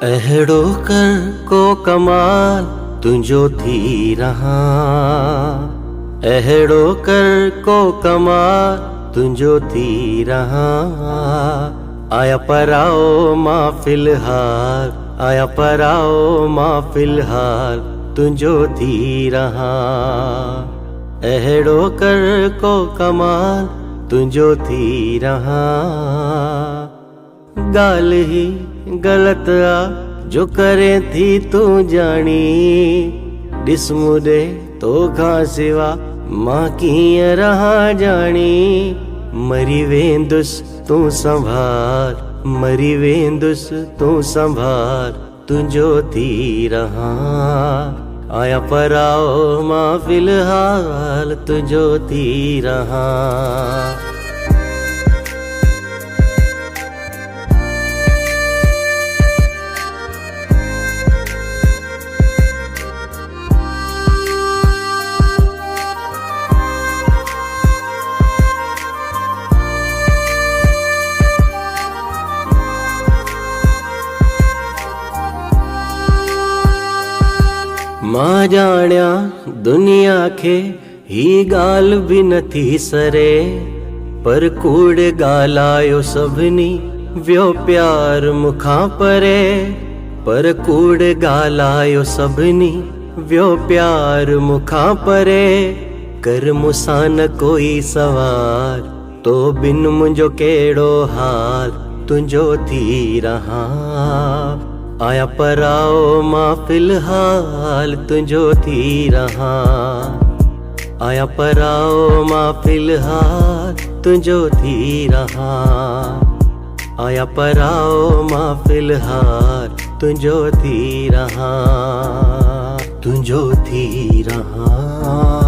अहड़ो कर को कमाल तुंजो थी रहा। अहड़ो कर को कमाल तुंजो थी रहा। आया पराओ मां फिलहाल, आया पराओ मां फिलहाल तुंजो थी रहा। अहड़ो कर को कमाल तुंजो थी रहा। गाल ही गलत आ जो करे थी तू जानी। ॾिस मुदे तो खां सिवा मां कीअं रहा जानी। मरी वेंदुसि तू संभाल, मरी वेंदुसि तू संभाल तुंजो थी रहा। आया पराओ मां फिलहाल तुंजो थी रहा। मां जाण्या दुनिया खे ही गाल भी नथी सरे। पर कूड़ ॻाल्हायो सभिनी वियो प्यार मुखां परे। पर कूड़ ॻाल्हायो सभिनी वियो प्यार मुखां परे। कर मूंसां न कोई सवाल, तो बिन मुंहिंजो कहिड़ो हाल तुंजो थी रहा। आया पराओ मां फिलहाल तुंजो थी रहा। आया पराओ मां फिलहाल तुंजो थी रहा। आया पराओ मां फिलहाल तुंजो थी रहा, तुंजो थी रहा।